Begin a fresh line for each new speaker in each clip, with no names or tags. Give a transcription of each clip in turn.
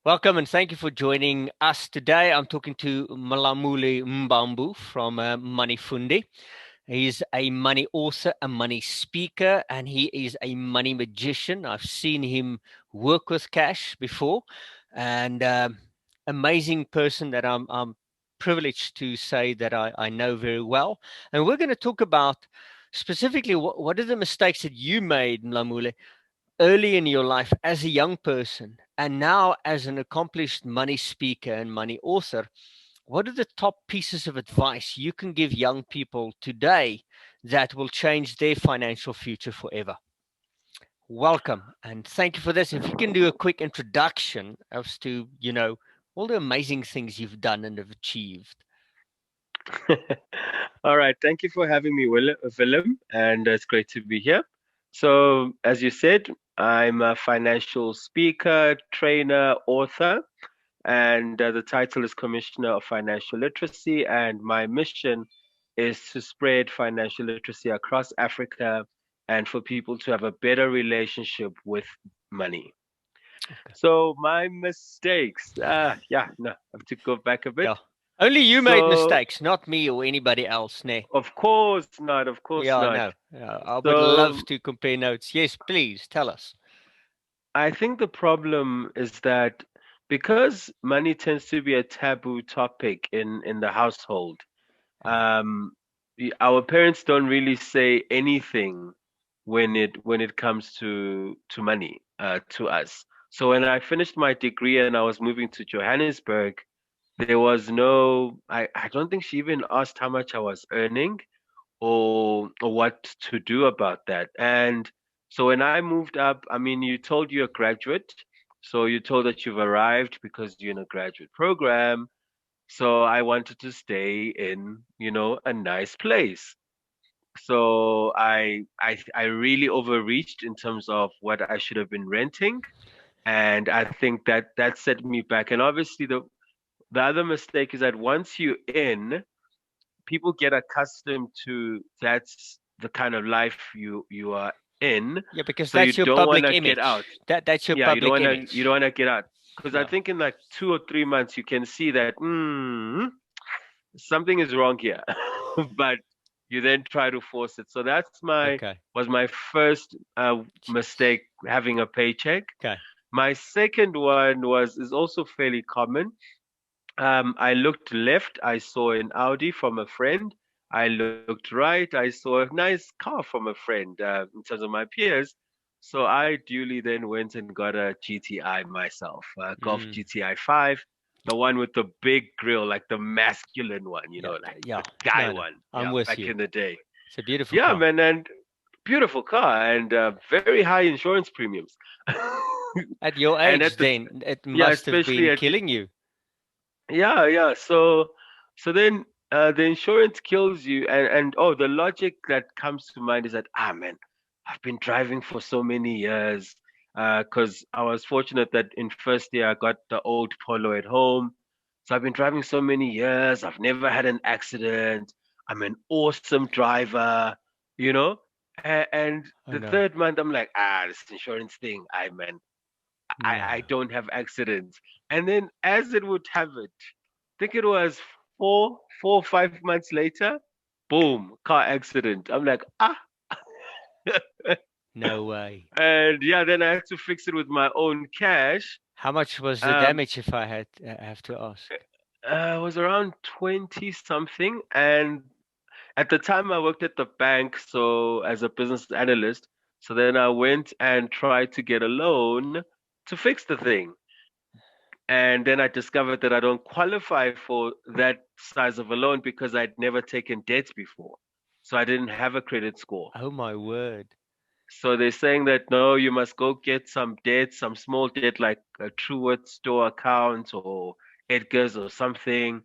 Welcome and thank you for joining us today. I'm talking to Mlamuli Mbambo from Money Fundi. He's a money author, a money speaker, and he is a money magician. I've seen him work with cash before, and amazing person that I'm privileged to say that I know very well. And we're going to talk about specifically what are the mistakes that you made, Mlamuli, early in your life as a young person and now as an accomplished money speaker and money author. What are the top pieces of advice you can give young people today that will change their financial future forever? Welcome and thank you for this. If you can do a quick introduction as to, all the amazing things you've done and have achieved.
All right. Thank you for having me, Willem, and it's great to be here. So, as you said, I'm a financial speaker, trainer, author, and the title is Commissioner of Financial Literacy. And my mission is to spread financial literacy across Africa and for people to have a better relationship with money.
Okay.
So, my mistakes, yeah, no, I have to go back a
Yeah.
bit.
Only you made
So,
mistakes, not me or anybody else, ne?
of course not, of course
Yeah, I
not.
know. I would love
So
to compare notes. Yes, please tell us.
I think the problem is that because money tends to be a taboo topic in the household, um, our parents don't really say anything when it comes to money to us. So when I finished my degree and I was moving to Johannesburg, there was no I don't think she even asked how much I was earning or what to do about that. And so when I moved up, I mean, you told you're a graduate, so you told that you've arrived because you're in a graduate program. So I wanted to stay in, a nice place. So I really overreached in terms of what I should have been renting, and I think that set me back. And obviously the other mistake is that once you're in, people get accustomed to that's the kind of life you are in,
Yeah, because
so you
that's your
don't want
public
to get out.
image. That's your
Yeah, you don't
public
want to you
image.
don't want to get out because I
Yeah.
think in like 2 or 3 months you can see that something is wrong here, but you then try to force it. So that's my
Okay.
was my first mistake having a paycheck.
Okay.
My second one was is also fairly common. I looked left, I saw an Audi from a friend. I looked right, I saw a nice car from a friend in terms of my peers. So I duly then went and got a GTI myself, a Golf
Mm.
GTI 5, the one with the big grill, like the masculine one,
Yeah.
like
Yeah.
the guy
No, no.
one,
I'm
yeah,
with
back
you.
in the day.
It's a beautiful
Yeah,
car.
man, and beautiful car and very high insurance premiums.
At your
And
age,
at the,
then it
yeah,
must have
especially
been
at
killing you.
Yeah, yeah. So then the insurance kills you, and oh, the logic that comes to mind is that man, I've been driving for so many years. Because I was fortunate that in first year I got the old Polo at home, so I've been driving so many years. I've never had an accident. I'm an awesome driver, you know. And
Oh
the
no.
third month I'm like, this insurance thing, man, I
No.
don't have accidents. And then as it would have it think it was 4 or 5 months later, boom, car accident. I'm like,
No way.
and yeah, then I had to fix it with my own cash.
How much was the
Um,
damage, if I had have to ask?
it was around 20 something. And at the time, I worked at the bank, so as a business analyst. So then I went and tried to get a loan to fix the thing. And then I discovered that I don't qualify for that size of a loan because I'd never taken debt before. So I didn't have a credit score.
Oh my word.
So they're saying that no, you must go get some debt, some small debt like a Truworth store account or Edgar's or something.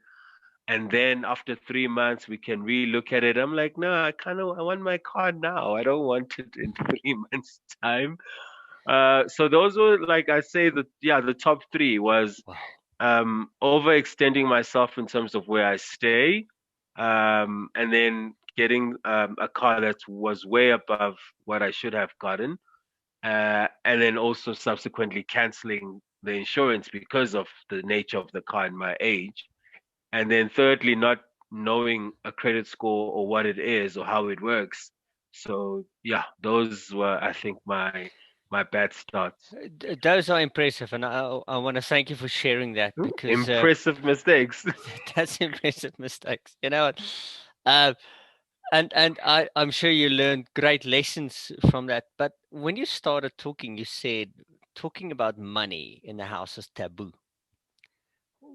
And then after 3 months, we can relook at it. I'm like, no, I want my car now. I don't want it in 3 months' time. So those were like I say the top three was
Wow.
overextending myself in terms of where I stay, and then getting a car that was way above what I should have gotten, and then also subsequently canceling the insurance because of the nature of the car and my age. And then thirdly, not knowing a credit score or what it is or how it works. So yeah, those were, I think, my bad starts.
Those are impressive, and I want to thank you for sharing that, because
Impressive mistakes.
that's impressive mistakes. You know what? Uh, and I'm sure you learned great lessons from that. But when you started talking, you said talking about money in the house is taboo.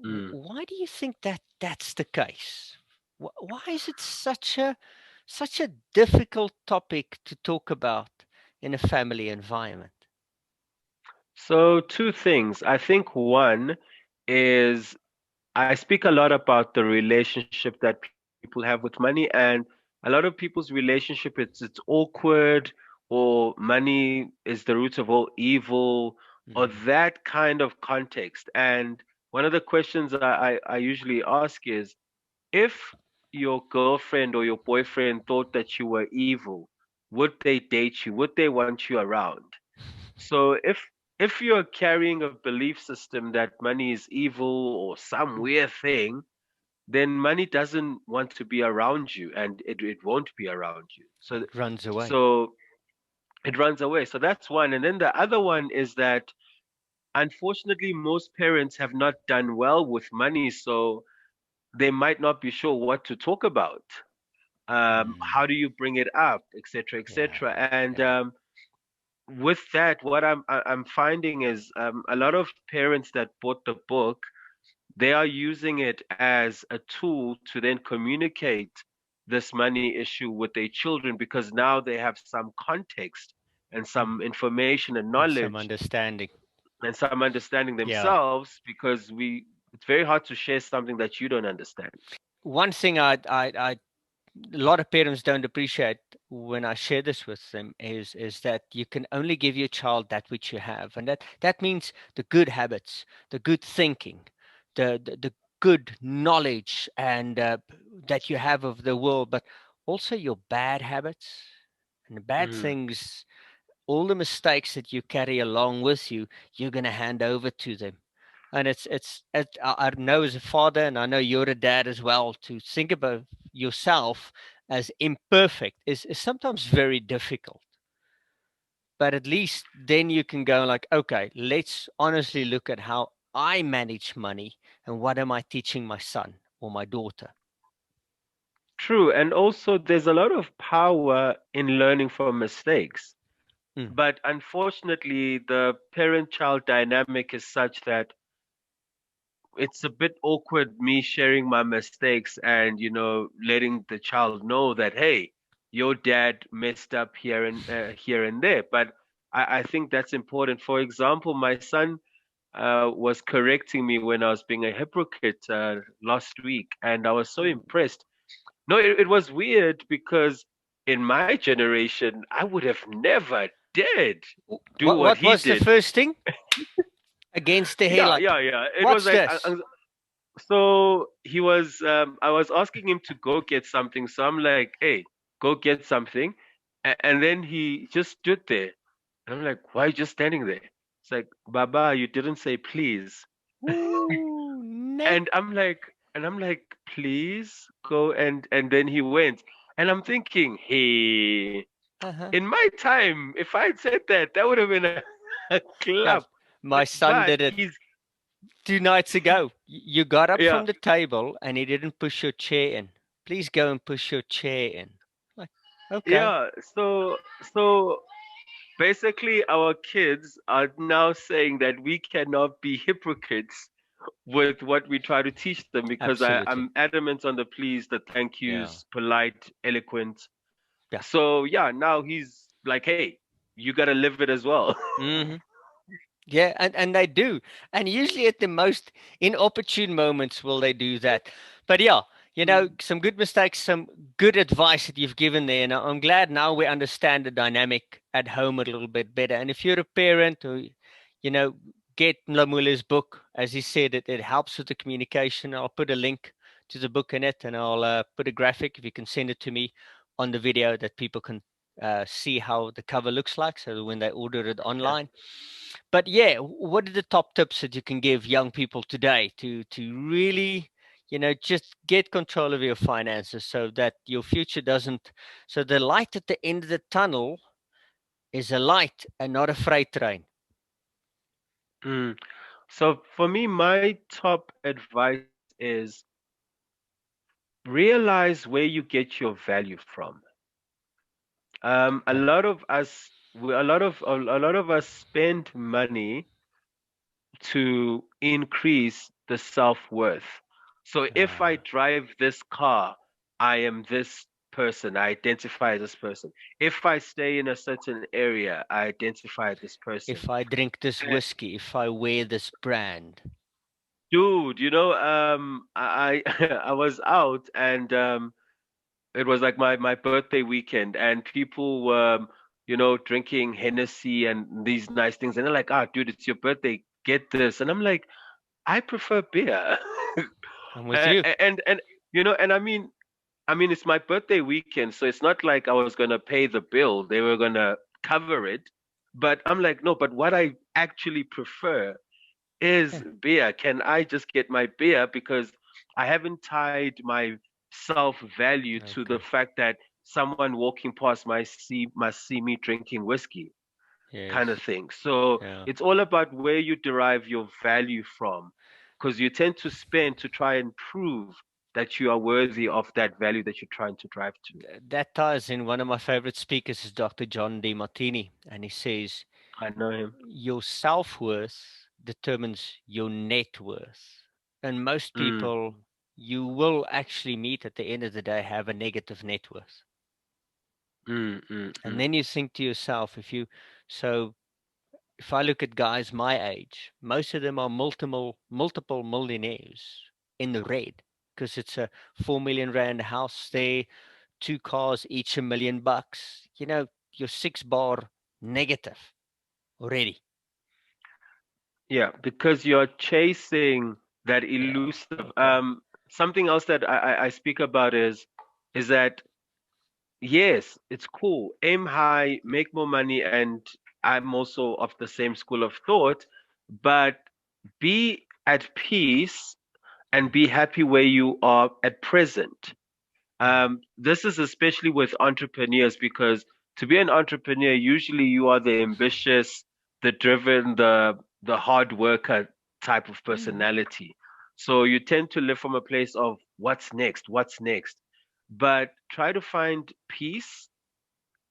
Mm.
Why do you think that that's the case? Why is it such a difficult topic to talk about in a family environment?
So two things. I think one is I speak a lot about the relationship that people have with money, and a lot of people's relationship it's awkward, or money is the root of all evil, or
Hmm.
that kind of context. And one of the questions I usually ask is, if your girlfriend or your boyfriend thought that you were evil, would they date you? Would they want you around? So if you're carrying a belief system that money is evil or some weird thing, then money doesn't want to be around you, and it won't be around you. So
It runs away.
so it runs away. So that's one. And then the other one is that unfortunately most parents have not done well with money, so they might not be sure what to talk about. How
Mm.
do you bring it up, etc.,
Yeah,
etc. And
yeah.
with that, what I'm finding is a lot of parents that bought the book, they are using it as a tool to then communicate this money issue with their children, because now they have some context and
Mm.
some information and
And some
knowledge
understanding.
and some understanding
Yeah.
themselves, because we it's very hard to share something that you don't understand.
One thing a lot of parents don't appreciate when I share this with them is that you can only give your child that which you have, and that means the good habits, the good thinking, the good knowledge, and that you have of the world, but also your bad habits and the bad
Mm.
things, all the mistakes that you carry along with you, you're going to hand over to them. And I know as a father, and I know you're a dad as well, to think about yourself as imperfect is sometimes very difficult. But at least then you can go like, okay, let's honestly look at how I manage money and what am I teaching my son or my daughter.
True, and also there's a lot of power in learning from mistakes.
Mm.
But unfortunately, the parent-child dynamic is such that it's a bit awkward me sharing my mistakes and letting the child know that, hey, your dad messed up here and there. But I think that's important. For example, my son was correcting me when I was being a hypocrite last week, and I was so impressed. No, it was weird because in my generation I would have never dared do what
What
he
was the
did.
first thing against the hair?
Yeah,
Like,
yeah, yeah. It was
what's
like
this?
so he was. I was asking him to go get something, so I'm like, "Hey, go get something," and then he just stood there, and I'm like, "Why are you just standing there?" It's like, "Baba, you didn't say please,"
Ooh, no.
and I'm like, "Please go," and then he went, and I'm thinking, "Hey,
Uh-huh.
in my time, if I had said that, that would have been a, a
Yeah,
club."
my son
But
did it
he's
2 nights ago. You got up
yeah.
from the table and he didn't push your chair in. Please go and push your chair in. Like, okay.
Yeah, so basically our kids are now saying that we cannot be hypocrites with what we try to teach them, because
Absolutely.
I'm adamant on the please, the thank
Yeah.
yous, polite, eloquent.
Yeah.
So yeah, now he's like, hey, you gotta live it as well.
Hmm. Yeah, and they do. And usually at the most inopportune moments will they do that. But yeah, some good mistakes, some good advice that you've given there. And I'm glad now we understand the dynamic at home a little bit better. And if you're a parent or, you know, get Mlamuli's book, as he said, it helps with the communication. I'll put a link to the book in it, and I'll put a graphic if you can send it to me on the video that people can see how the cover looks like, so when they order it online. But yeah, what are the top tips that you can give young people today to really, just get control of your finances so that your future doesn't, so the light at the end of the tunnel is a light and not a freight train.
Mm. So for me, my top advice is realize where you get your value from. A
Okay.
lot of us, a lot of us spend money to increase the self-worth. So if I
Uh,
drive this car, I am this person. I identify as this person. If I stay in a certain area, I identify as this person.
if I drink this
And
whiskey, if I wear this brand.
dude, I was out and it was like my birthday weekend, and people were, drinking Hennessy and these nice things, and they're like, "Ah, dude, it's your birthday. Get this." And I'm like, I prefer beer.
I'm with you.
And and it's my birthday weekend, so it's not like I was gonna pay the bill. They were gonna cover it. But I'm like, no, but what I actually prefer is
Yeah.
beer. Can I just get my beer because I haven't tied my self value to the
Okay.
fact that someone walking past must see me drinking whiskey
Yes.
kind of thing. So
Yeah.
it's all about where you derive your value from, because you tend to spend to try and prove that you are worthy of that value that you're trying to drive to.
That ties in. One of my favorite speakers is Dr. John D. Martini, and he says
I know him.
your self worth determines your net worth. And most
Mm,
people you will actually meet at the end of the day have a negative net worth.
mm, mm,
And
mm,
then you think to yourself, so if I look at guys my age, most of them are multiple millionaires in the red because it's a 4 million rand house there, two cars, each $1 million. You're 6 bar negative already.
yeah, because you're chasing that
Yeah.
elusive.
Okay.
Something else that I speak about is that yes, it's cool. Aim high, make more money, and I'm also of the same school of thought, but be at peace and be happy where you are at present.
Mm.
This is especially with entrepreneurs because to be an entrepreneur, usually you are the ambitious, the driven, the hard worker type of
Mm.
personality. So you tend to live from a place of what's next, what's next. But try to find peace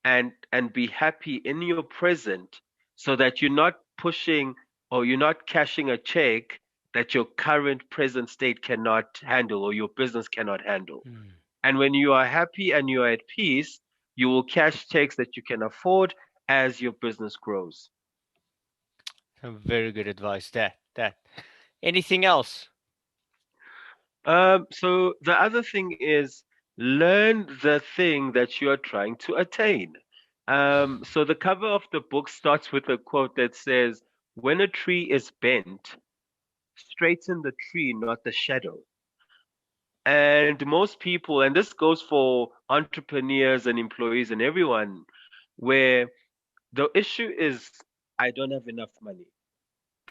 and be happy in your present so that you're not pushing or you're not cashing a check that your current present state cannot handle or your business cannot handle.
Mm.
And when you are happy and you are at peace, you will cash checks that you can afford as your business grows.
Some very good advice. That. Anything else?
So the other thing is learn the thing that you are trying to attain. So the cover of the book starts with a quote that says, "When a tree is bent, straighten the tree, not the shadow." And most people, and this goes for entrepreneurs and employees and everyone, where the issue is, I don't have enough money,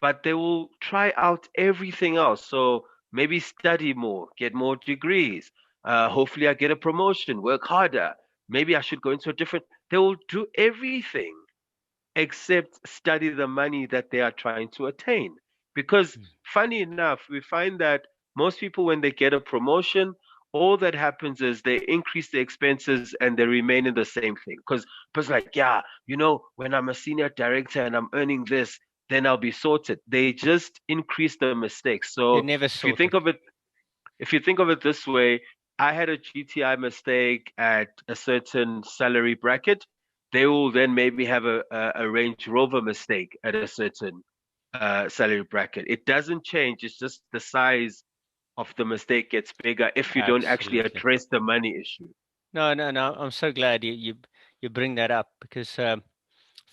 but they will try out everything else. So maybe study more, get more degrees. Hopefully, I get a promotion, work harder. Maybe I should go into a different. They will do everything except study the money that they are trying to attain. Because
Mm.
funny enough, we find that most people, when they get a promotion, all that happens is they increase the expenses and they remain in the same thing. Because like, yeah, when I'm a senior director and I'm earning this, then I'll be sorted. They just increase the mistakes.
You
So
never
if you
sorted.
think of it if you think of it this way, I had a GTI mistake at a certain salary bracket. They will then maybe have a Range Rover mistake at a certain salary bracket. It doesn't change. It's just the size of the mistake gets bigger if you don't actually
Absolutely.
address the money issue.
No, no, no. I'm so glad you bring that up because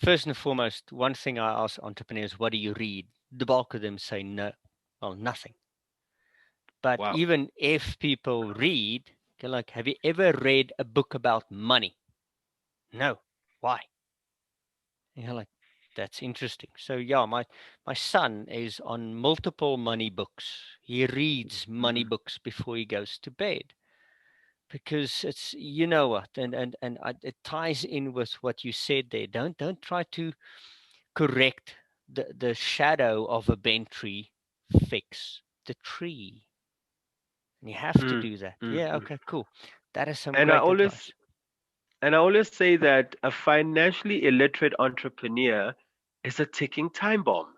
first and foremost, one thing I ask entrepreneurs, what do you read? The bulk of them say no, well, nothing. But
Wow.
even if people read, they're like, have you ever read a book about money? No. Why? And you're like, that's interesting. So yeah, my son is on multiple money books. He reads money
Mm,
books before he goes to bed because it's, you know what, it ties in with what you said there. Don't try to correct the shadow of a bent tree. Fix the tree, and you have to
mm,
do that.
mm,
Yeah.
mm.
Okay. Cool. That is some
And I
great
always
advice.
and I always say that a financially illiterate entrepreneur is a ticking time bomb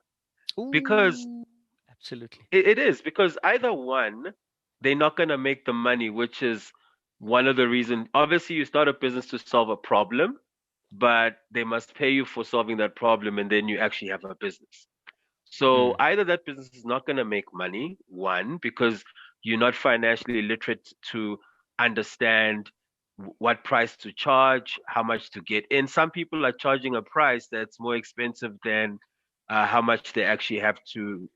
because
Ooh, absolutely.
it is because either one, they're not going to make the money, which is one of the reasons. Obviously, you start a business to solve a problem, but they must pay you for solving that problem, and then you actually have a business. So
Mm.
either that business is not going to make money, one, because you're not financially literate to understand what price to charge, how much to get in. Some people are charging a price that's more expensive than how much they actually have to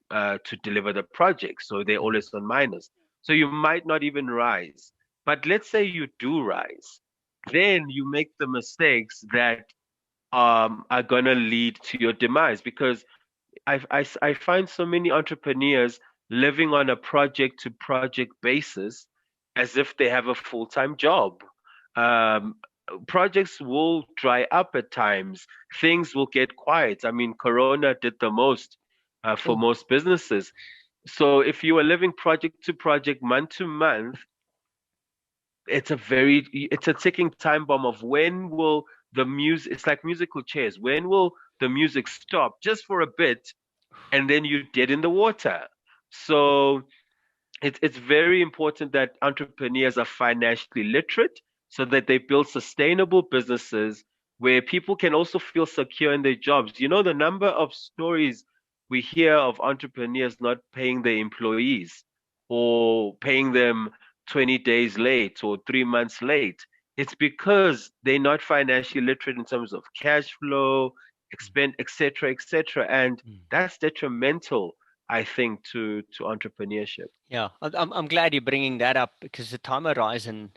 deliver the project. So they're
Mm.
always on minus. So you might not even rise. But let's say you do rise, then you make the mistakes that are going to lead to your demise because I find so many entrepreneurs living on a project to project basis as if they have a full time job. Um, Projects will dry up at times, things will get quiet. I mean, Corona did the most for
Oh.
most businesses. So if you are living project to project, month to month, it's a ticking time bomb of when will the music, it's like musical chairs, when will the music stop just for a bit and then you're dead in the water. So it's very important that entrepreneurs are financially literate so that they build sustainable businesses where people can also feel secure in their jobs. You know, the number of stories we hear of entrepreneurs not paying their employees or paying them 20 days late or 3 months late. It's because they're not financially literate in terms of cash flow, expend, et cetera, and
Mm.
that's detrimental, I think, to entrepreneurship.
Yeah, I'm glad you're bringing that up because the time horizon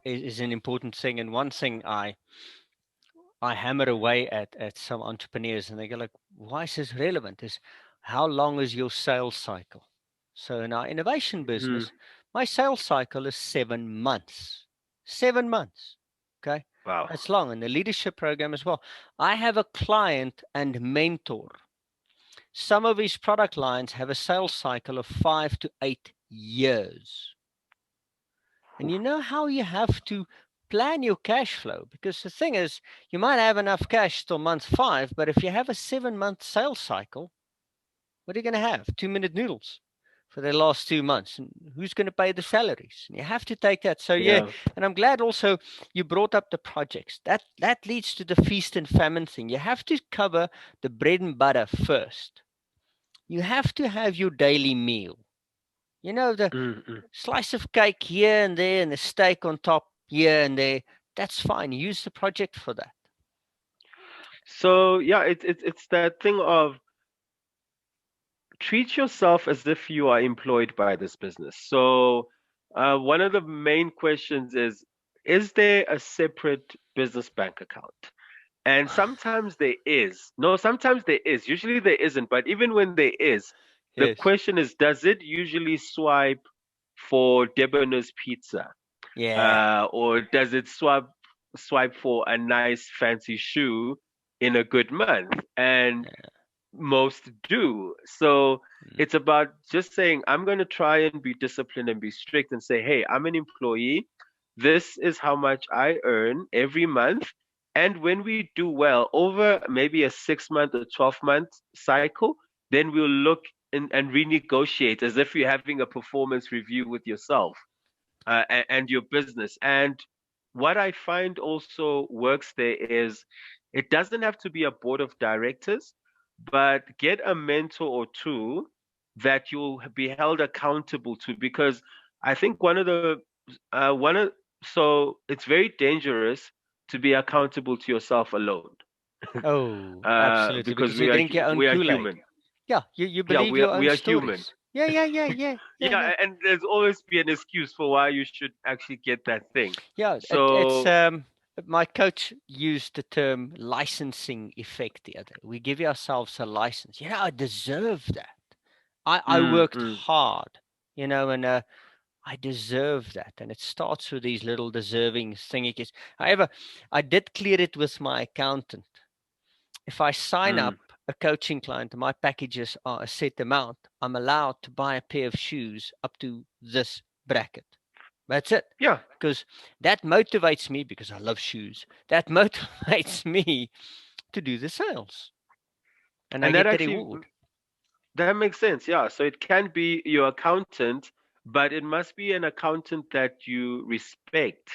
is an important thing. And one thing I hammer away at some entrepreneurs, and they go like, "Why is this relevant?" Is how long is your sales cycle? So in our innovation
Mm,
business, my sales cycle is 7 months. 7 months. Okay,
wow.
that's long. In the leadership program as well, I have a client and mentor. Some of his product lines have a sales cycle of 5 to 8 years. And you know how you have to plan your cash flow? Because the thing is, you might have enough cash till month 5, but if you have a 7 month sales cycle, what are you going to have? 2 minute noodles for the last 2 months. And who's going to pay the salaries? And you have to take that. So, yeah,
Yeah.
and I'm glad also you brought up the projects. That leads to the feast and famine thing. You have to cover the bread and butter first. You have to have your daily meal. You know, the
Mm, mm.
slice of cake here and there and the steak on top here and there. That's fine. Use the project for that.
So yeah, it's that thing of treat yourself as if you are employed by this business. So one of the main questions is there a separate business bank account? And sometimes there is. No, sometimes there is. Usually there isn't. But even when there is, the
Yes.
question is, does it usually swipe for Debona's Pizza?
Yeah.
Or does it swipe for a nice fancy shoe in a good month? And most do. So
Mm.
it's about just saying, I'm going to try and be disciplined and be strict and say, hey, I'm an employee. This is how much I earn every month. And when we do well over maybe a 6 month or 12-month cycle, then we'll look and renegotiate as if you're having a performance review with yourself and your business. And what I find also works there is it doesn't have to be a board of directors, but get a mentor or two that you'll be held accountable to. Because I think one of so it's very dangerous to be accountable to yourself alone,
Oh, absolutely.
because
Because you drink your own
we are
Kool-Aid.
human.
Yeah, you
Yeah,
believe your
we
own
are human.
stories. Yeah, yeah, yeah, yeah, yeah, yeah.
Yeah, and there's always be an excuse for why you should actually get that thing.
Yeah, it's
So
my coach used the term licensing effect the other day. We give ourselves a license. I deserve that. I
Mm,
worked
mm,
hard, and I deserve that. And it starts with these little deserving thingies. However, I did clear it with my accountant. If I sign
mm.
up a coaching client and my packages are a set amount, I'm allowed to buy a pair of shoes up to this bracket. That's it.
Yeah,
Because that motivates me, because I love shoes. That motivates me to do the sales. And I
and that
get the
actually
reward.
that makes sense. Yeah, so it can be your accountant, but it must be an accountant that you respect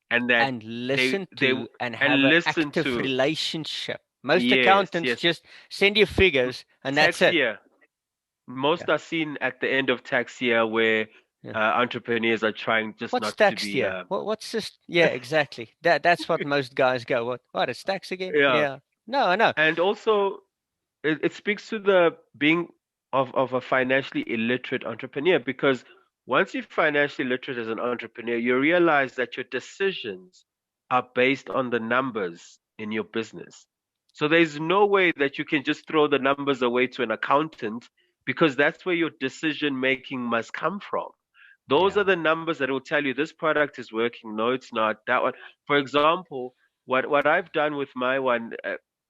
and that
And
they
listen
they
to and have
and
an
listen
active
to.
relationship. Most
Yes,
accountants
yes.
just send you figures and that's
Tax
it.
year.
Yeah.
Most are seen at the end of tax year where
Yeah.
entrepreneurs are trying just
What's
not to
taxed
be.
here? What's this? Yeah, exactly. That's what most guys go. What? It's tax again?
Yeah,
Yeah. No, I know.
and also it speaks to the being of a financially illiterate entrepreneur because once you're financially literate as an entrepreneur, you realize that your decisions are based on the numbers in your business. So there's no way that you can just throw the numbers away to an accountant because that's where your decision making must come from. Those are
Yeah.
the numbers that will tell you this product is working. No, it's not. That one. For example, what I've done with my one,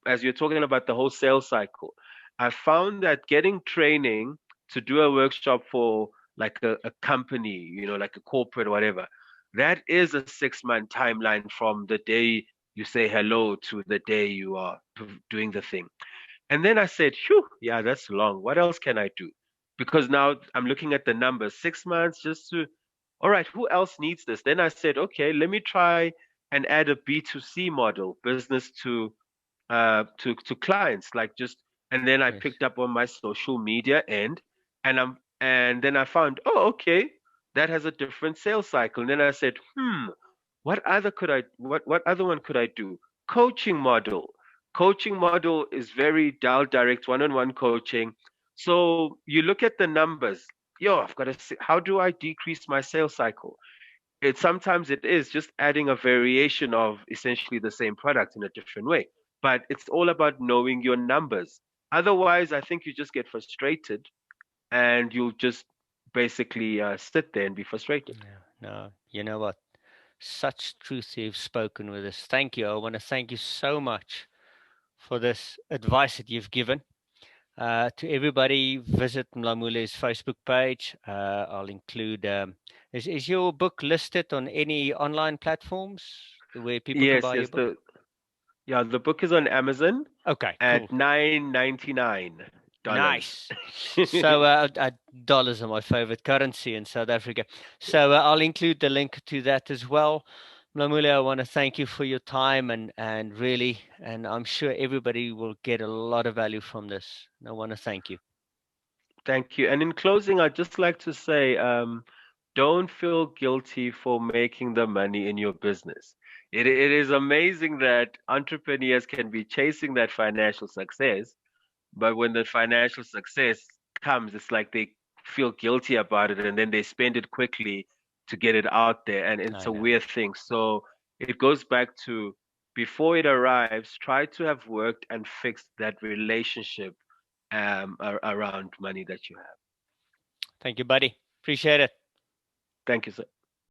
as you're talking about the whole sales cycle, I found that getting training to do a workshop for like a company, like a corporate or whatever, that is a 6-month timeline from the day you say hello to the day you are doing the thing. And then I said, "Phew, yeah, that's long. What else can I do?" Because now I'm looking at the numbers, 6 months just to, all right, who else needs this? Then I said, okay, let me try and add a B2C model, business to clients, like just, and then I
Yes.
picked up on my social media end, and then I found, oh, okay, that has a different sales cycle. And then I said, what other one could I do? Coaching model. Coaching model is very dial direct, one-on-one coaching. So you look at the numbers. Yo, I've got to see, how do I decrease my sales cycle? Sometimes it is just adding a variation of essentially the same product in a different way. But it's all about knowing your numbers. Otherwise, I think you just get frustrated and you'll just basically sit there and be frustrated.
Yeah. No. You know what? Such truth you've spoken with us. Thank you. I want to thank you so much for this advice that you've given. To everybody, visit Mlamuli's Facebook page. I'll include. Is your book listed on any online platforms where people can
Yes,
buy your
yes.
book?
The book is on Amazon
Okay, cool.
at $9.99.
Nice. So dollars are my favorite currency in South Africa. So I'll include the link to that as well. Mlamuli, I want to thank you for your time and really, and I'm sure everybody will get a lot of value from this. And I want to thank you.
Thank you. And in closing, I'd just like to say, don't feel guilty for making the money in your business. It is amazing that entrepreneurs can be chasing that financial success, but when the financial success comes, it's like they feel guilty about it and then they spend it quickly to get it out there. And it's
I
a
know.
weird thing. So it goes back to before it arrives, try to have worked and fixed that relationship around money that you have.
Thank you, buddy. Appreciate it.
Thank you, sir.